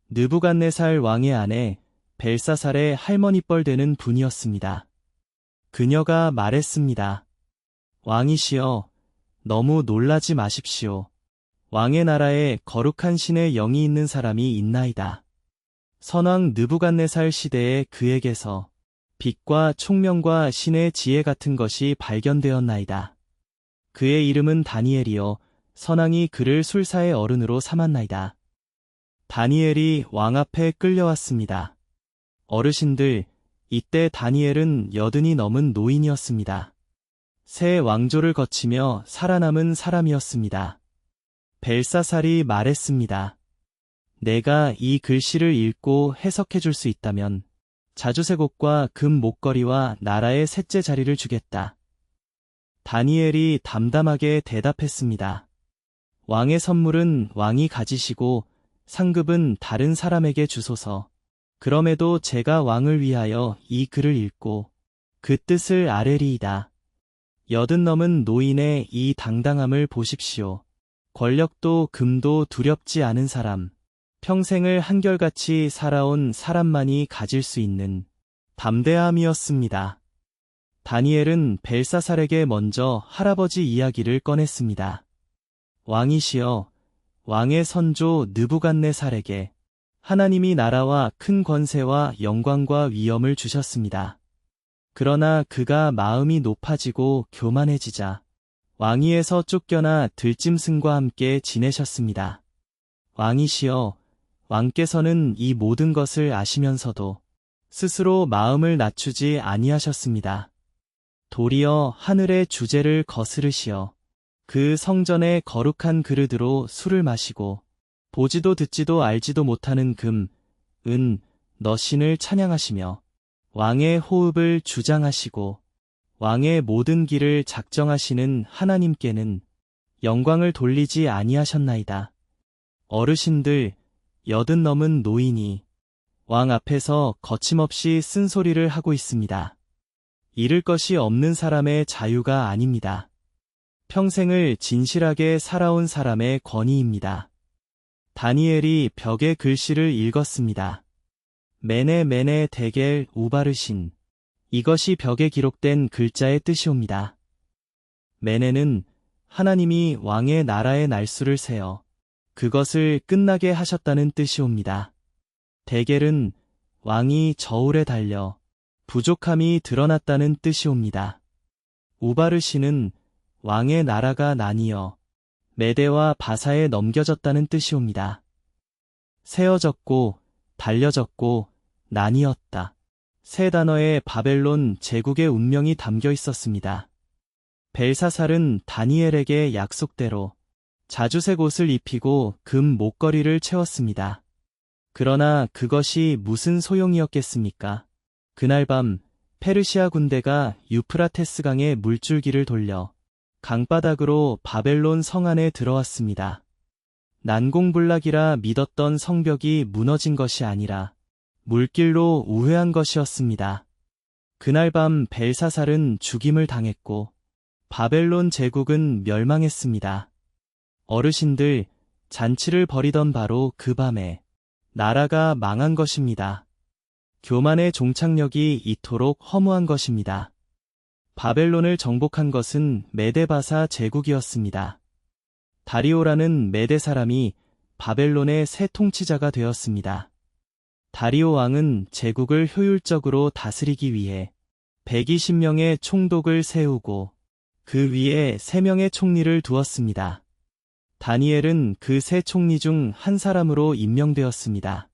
느부갓네살 왕의 아내 벨사살의 할머니뻘 되는 분이었습니다. 그녀가 말했습니다. 왕이시여, 너무 놀라지 마십시오. 왕의 나라에 거룩한 신의 영이 있는 사람이 있나이다. 선왕 느부갓네살 시대에 그에게서 빛과 총명과 신의 지혜 같은 것이 발견되었나이다. 그의 이름은 다니엘이요, 선왕이 그를 술사의 어른으로 삼았나이다. 다니엘이 왕 앞에 끌려왔습니다. 어르신들, 이때 다니엘은 80이 넘은 노인이었습니다. 새 왕조를 거치며 살아남은 사람이었습니다. 벨사살이 말했습니다. 내가 이 글씨를 읽고 해석해 줄 수 있다면 자주색 옷과 금 목걸이와 나라의 셋째 자리를 주겠다. 다니엘이 담담하게 대답했습니다. 왕의 선물은 왕이 가지시고 상급은 다른 사람에게 주소서. 그럼에도 제가 왕을 위하여 이 글을 읽고 그 뜻을 아뢰리이다. 80 넘은 노인의 이 당당함을 보십시오. 권력도 금도 두렵지 않은 사람, 평생을 한결같이 살아온 사람만이 가질 수 있는 담대함이었습니다. 다니엘은 벨사살에게 먼저 할아버지 이야기를 꺼냈습니다. 왕이시여, 왕의 선조 느부갓네살에게 하나님이 나라와 큰 권세와 영광과 위엄을 주셨습니다. 그러나 그가 마음이 높아지고 교만해지자 왕위에서 쫓겨나 들짐승과 함께 지내셨습니다. 왕이시여, 왕께서는 이 모든 것을 아시면서도 스스로 마음을 낮추지 아니하셨습니다. 도리어 하늘의 주제를 거스르시어 그 성전의 거룩한 그릇으로 술을 마시고 보지도 듣지도 알지도 못하는 금, 은, 너신을 찬양하시며 왕의 호흡을 주장하시고 왕의 모든 길을 작정하시는 하나님께는 영광을 돌리지 아니하셨나이다. 어르신들, 80 넘은 노인이 왕 앞에서 거침없이 쓴소리를 하고 있습니다. 잃을 것이 없는 사람의 자유가 아닙니다. 평생을 진실하게 살아온 사람의 권위입니다. 다니엘이 벽에 글씨를 읽었습니다. 메네 메네 데겔 우바르신. 이것이 벽에 기록된 글자의 뜻이옵니다. 메네는 하나님이 왕의 나라의 날수를 세어 그것을 끝나게 하셨다는 뜻이옵니다. 데겔은 왕이 저울에 달려 부족함이 드러났다는 뜻이옵니다. 우바르신은 왕의 나라가 나뉘어 메대와 바사에 넘겨졌다는 뜻이옵니다. 세어졌고 달려졌고 나뉘었다. 세 단어에 바벨론 제국의 운명이 담겨 있었습니다. 벨사살은 다니엘에게 약속대로 자주색 옷을 입히고 금 목걸이를 채웠습니다. 그러나 그것이 무슨 소용이었겠습니까? 그날 밤 페르시아 군대가 유프라테스강의 물줄기를 돌려 강바닥으로 바벨론 성 안에 들어왔습니다. 난공불락이라 믿었던 성벽이 무너진 것이 아니라 물길로 우회한 것이었습니다. 그날 밤 벨사살은 죽임을 당했고 바벨론 제국은 멸망했습니다. 어르신들, 잔치를 벌이던 바로 그 밤에 나라가 망한 것입니다. 교만의 종착역이 이토록 허무한 것입니다. 바벨론을 정복한 것은 메데바사 제국이었습니다. 다리오라는 메데 사람이 바벨론의 새 통치자가 되었습니다. 다리오 왕은 제국을 효율적으로 다스리기 위해 120명의 총독을 세우고 그 위에 3명의 총리를 두었습니다. 다니엘은 그 세 총리 중 한 사람으로 임명되었습니다.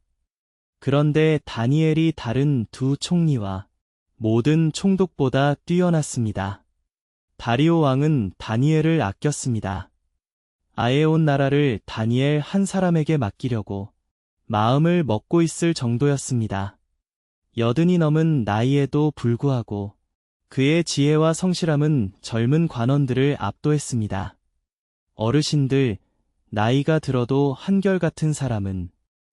그런데 다니엘이 다른 두 총리와 모든 총독보다 뛰어났습니다. 다리오 왕은 다니엘을 아꼈습니다. 아예 온 나라를 다니엘 한 사람에게 맡기려고 마음을 먹고 있을 정도였습니다. 80이 넘은 나이에도 불구하고 그의 지혜와 성실함은 젊은 관원들을 압도했습니다. 어르신들, 나이가 들어도 한결같은 사람은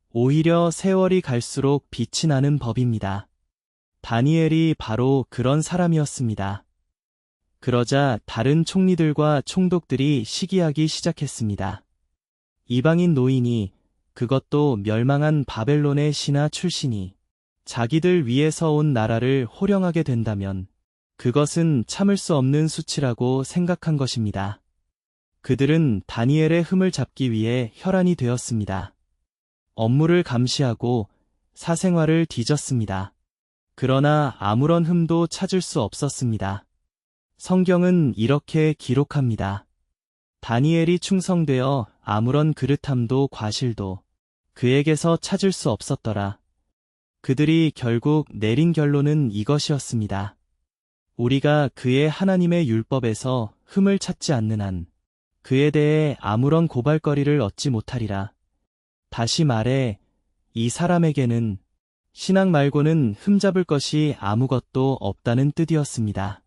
오히려 세월이 갈수록 빛이 나는 법입니다. 다니엘이 바로 그런 사람이었습니다. 그러자 다른 총리들과 총독들이 시기하기 시작했습니다. 이방인 노인이, 그것도 멸망한 바벨론의 신하 출신이 자기들 위에서 온 나라를 호령하게 된다면 그것은 참을 수 없는 수치라고 생각한 것입니다. 그들은 다니엘의 흠을 잡기 위해 혈안이 되었습니다. 업무를 감시하고 사생활을 뒤졌습니다. 그러나 아무런 흠도 찾을 수 없었습니다. 성경은 이렇게 기록합니다. 다니엘이 충성되어 아무런 그릇함도 과실도 그에게서 찾을 수 없었더라. 그들이 결국 내린 결론은 이것이었습니다. 우리가 그의 하나님의 율법에서 흠을 찾지 않는 한 그에 대해 아무런 고발거리를 얻지 못하리라. 다시 말해, 이 사람에게는 신앙 말고는 흠잡을 것이 아무것도 없다는 뜻이었습니다.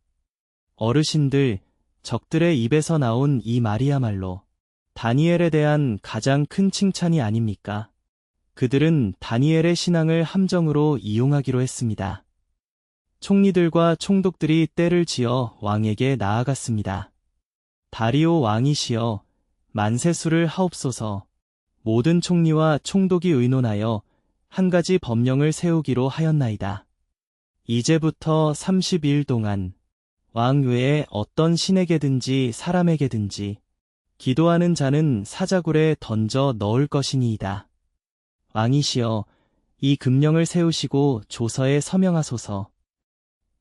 어르신들, 적들의 입에서 나온 이 말이야말로 다니엘에 대한 가장 큰 칭찬이 아닙니까? 그들은 다니엘의 신앙을 함정으로 이용하기로 했습니다. 총리들과 총독들이 떼를 지어 왕에게 나아갔습니다. 다리오 왕이시여, 만세수를 하옵소서. 모든 총리와 총독이 의논하여 한 가지 법령을 세우기로 하였나이다. 이제부터 30일 동안 왕 외에 어떤 신에게든지 사람에게든지 기도하는 자는 사자굴에 던져 넣을 것이니이다. 왕이시여, 이 금령을 세우시고 조서에 서명하소서.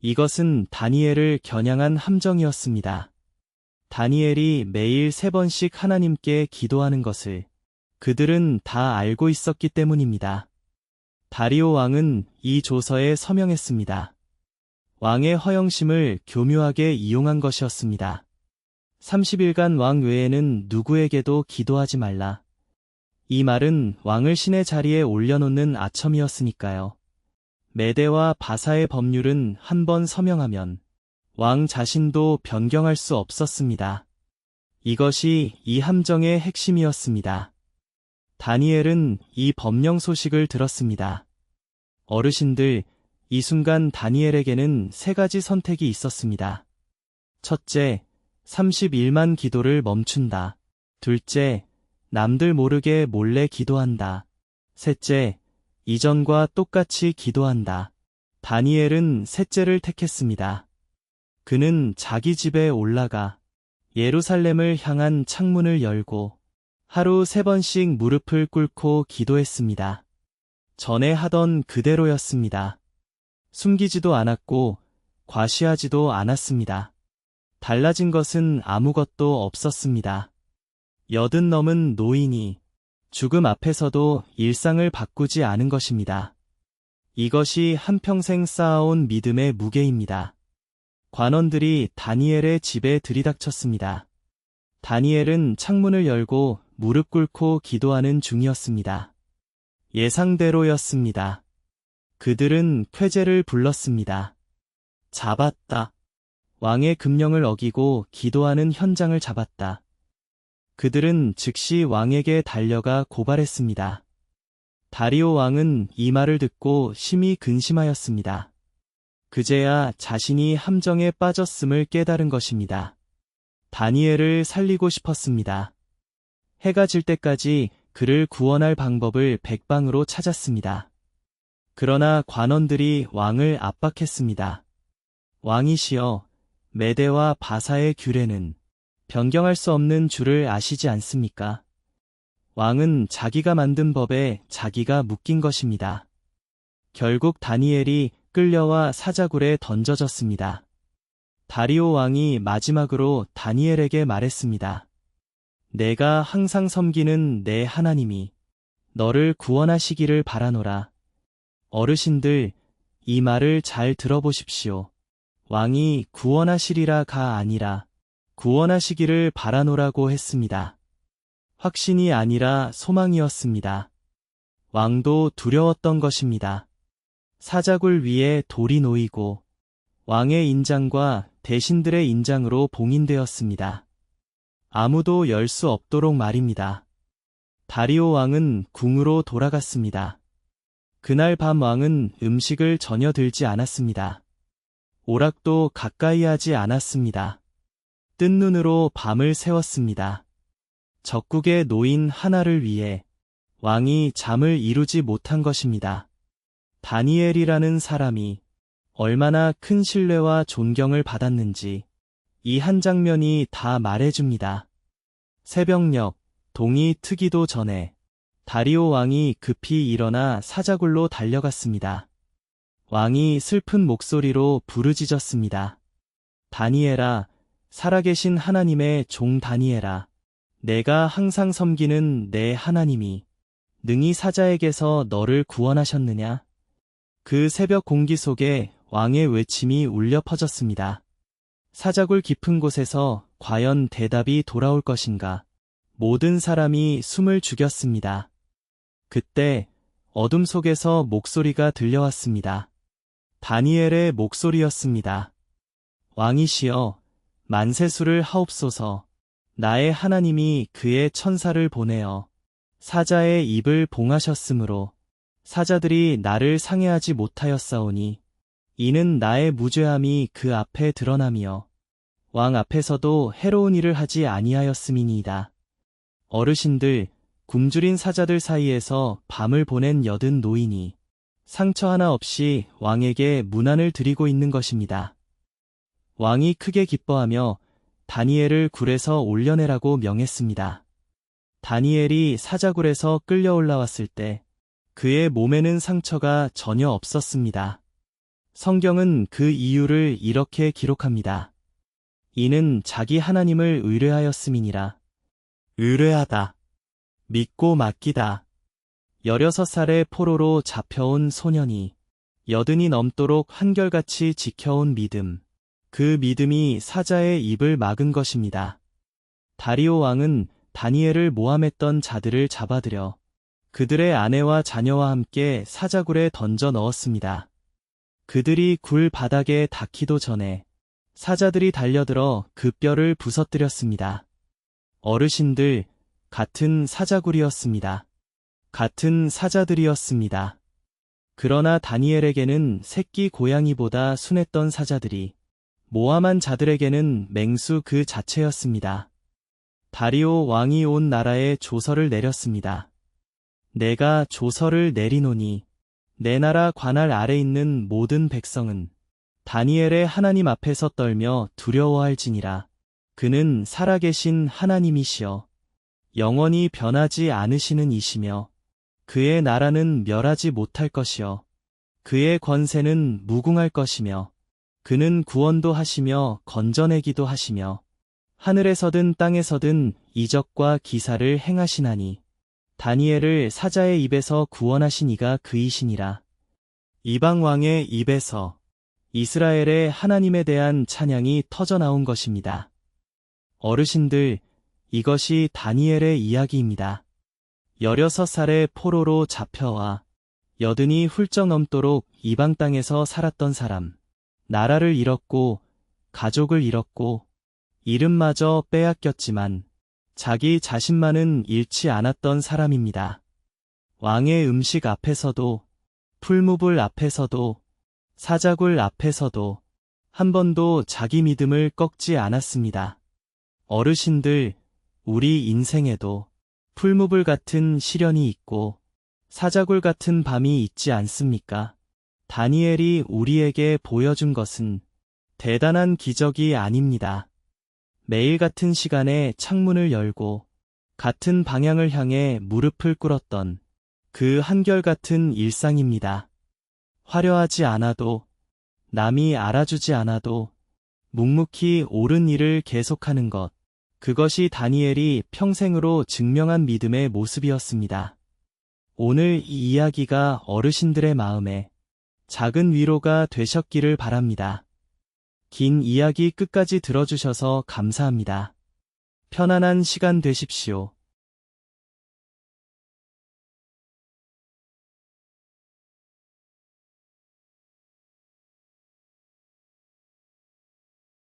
이것은 다니엘을 겨냥한 함정이었습니다. 다니엘이 매일 3번씩 하나님께 기도하는 것을 그들은 다 알고 있었기 때문입니다. 다리오 왕은 이 조서에 서명했습니다. 왕의 허영심을 교묘하게 이용한 것이었습니다. 30일간 왕 외에는 누구에게도 기도하지 말라. 이 말은 왕을 신의 자리에 올려놓는 아첨이었으니까요. 메대와 바사의 법률은 한 번 서명하면 왕 자신도 변경할 수 없었습니다. 이것이 이 함정의 핵심이었습니다. 다니엘은 이 법령 소식을 들었습니다. 어르신들, 이 순간 다니엘에게는 3가지 선택이 있었습니다. 첫째, 31만 기도를 멈춘다. 둘째, 남들 모르게 몰래 기도한다. 셋째, 이전과 똑같이 기도한다. 다니엘은 셋째를 택했습니다. 그는 자기 집에 올라가 예루살렘을 향한 창문을 열고 하루 3번씩 무릎을 꿇고 기도했습니다. 전에 하던 그대로였습니다. 숨기지도 않았고 과시하지도 않았습니다. 달라진 것은 아무것도 없었습니다. 80 넘은 노인이 죽음 앞에서도 일상을 바꾸지 않은 것입니다. 이것이 한평생 쌓아온 믿음의 무게입니다. 관원들이 다니엘의 집에 들이닥쳤습니다. 다니엘은 창문을 열고 무릎 꿇고 기도하는 중이었습니다. 예상대로였습니다. 그들은 쾌제를 불렀습니다. 잡았다. 왕의 금령을 어기고 기도하는 현장을 잡았다. 그들은 즉시 왕에게 달려가 고발했습니다. 다리오 왕은 이 말을 듣고 심히 근심하였습니다. 그제야 자신이 함정에 빠졌음을 깨달은 것입니다. 다니엘을 살리고 싶었습니다. 해가 질 때까지 그를 구원할 방법을 백방으로 찾았습니다. 그러나 관원들이 왕을 압박했습니다. 왕이시여, 메대와 바사의 규례는 변경할 수 없는 줄을 아시지 않습니까? 왕은 자기가 만든 법에 자기가 묶인 것입니다. 결국 다니엘이 끌려와 사자굴에 던져졌습니다. 다리오 왕이 마지막으로 다니엘에게 말했습니다. 내가 항상 섬기는 내 하나님이 너를 구원하시기를 바라노라. 어르신들, 이 말을 잘 들어보십시오. 왕이 구원하시리라가 아니라 구원하시기를 바라노라고 했습니다. 확신이 아니라 소망이었습니다. 왕도 두려웠던 것입니다. 사자굴 위에 돌이 놓이고 왕의 인장과 대신들의 인장으로 봉인되었습니다. 아무도 열 수 없도록 말입니다. 다리오 왕은 궁으로 돌아갔습니다. 그날 밤 왕은 음식을 전혀 들지 않았습니다. 오락도 가까이 하지 않았습니다. 뜬 눈으로 밤을 새웠습니다. 적국에 놓인 하나를 위해 왕이 잠을 이루지 못한 것입니다. 다니엘이라는 사람이 얼마나 큰 신뢰와 존경을 받았는지 이 한 장면이 다 말해줍니다. 새벽녘, 동이 트기도 전에 다리오 왕이 급히 일어나 사자굴로 달려갔습니다. 왕이 슬픈 목소리로 부르짖었습니다. 다니엘아, 살아계신 하나님의 종 다니엘아, 내가 항상 섬기는 내 하나님이 능히 사자에게서 너를 구원하셨느냐? 그 새벽 공기 속에 왕의 외침이 울려 퍼졌습니다. 사자굴 깊은 곳에서 과연 대답이 돌아올 것인가? 모든 사람이 숨을 죽였습니다. 그때 어둠 속에서 목소리가 들려왔습니다. 다니엘의 목소리였습니다. 왕이시여, 만세수를 하옵소서. 나의 하나님이 그의 천사를 보내어 사자의 입을 봉하셨으므로 사자들이 나를 상해하지 못하였사오니 이는 나의 무죄함이 그 앞에 드러나며 왕 앞에서도 해로운 일을 하지 아니하였음이니이다. 어르신들, 굶주린 사자들 사이에서 밤을 보낸 80 노인이 상처 하나 없이 왕에게 문안을 드리고 있는 것입니다. 왕이 크게 기뻐하며 다니엘을 굴에서 올려내라고 명했습니다. 다니엘이 사자굴에서 끌려 올라왔을 때 그의 몸에는 상처가 전혀 없었습니다. 성경은 그 이유를 이렇게 기록합니다. 이는 자기 하나님을 의뢰하였음이니라. 의뢰하다. 믿고 맡기다. 16살의 포로로 잡혀온 소년이 80이 넘도록 한결같이 지켜온 믿음. 그 믿음이 사자의 입을 막은 것입니다. 다리오 왕은 다니엘을 모함했던 자들을 잡아들여 그들의 아내와 자녀와 함께 사자굴에 던져 넣었습니다. 그들이 굴 바닥에 닿기도 전에 사자들이 달려들어 그 뼈를 부서뜨렸습니다. 어르신들, 같은 사자굴이었습니다. 같은 사자들이었습니다. 그러나 다니엘에게는 새끼 고양이보다 순했던 사자들이 모함한 자들에게는 맹수 그 자체였습니다. 다리오 왕이 온 나라에 조서를 내렸습니다. 내가 조서를 내리노니 내 나라 관할 아래 있는 모든 백성은 다니엘의 하나님 앞에서 떨며 두려워할지니라. 그는 살아계신 하나님이시여 영원히 변하지 않으시는 이시며 그의 나라는 멸하지 못할 것이요 그의 권세는 무궁할 것이며 그는 구원도 하시며 건져내기도 하시며 하늘에서든 땅에서든 이적과 기사를 행하시나니 다니엘을 사자의 입에서 구원하신 이가 그이시니라. 이방 왕의 입에서 이스라엘의 하나님에 대한 찬양이 터져나온 것입니다. 어르신들, 이것이 다니엘의 이야기입니다. 16살의 포로로 잡혀와 여든이 훌쩍 넘도록 이방 땅에서 살았던 사람, 나라를 잃었고 가족을 잃었고 이름마저 빼앗겼지만 자기 자신만은 잃지 않았던 사람입니다. 왕의 음식 앞에서도 풀무불 앞에서도 사자굴 앞에서도 한 번도 자기 믿음을 꺾지 않았습니다. 어르신들, 우리 인생에도 풀무불 같은 시련이 있고 사자굴 같은 밤이 있지 않습니까? 다니엘이 우리에게 보여준 것은 대단한 기적이 아닙니다. 매일 같은 시간에 창문을 열고 같은 방향을 향해 무릎을 꿇었던 그 한결같은 일상입니다. 화려하지 않아도 남이 알아주지 않아도 묵묵히 옳은 일을 계속하는 것, 그것이 다니엘이 평생으로 증명한 믿음의 모습이었습니다. 오늘 이 이야기가 어르신들의 마음에 작은 위로가 되셨기를 바랍니다. 긴 이야기 끝까지 들어주셔서 감사합니다. 편안한 시간 되십시오.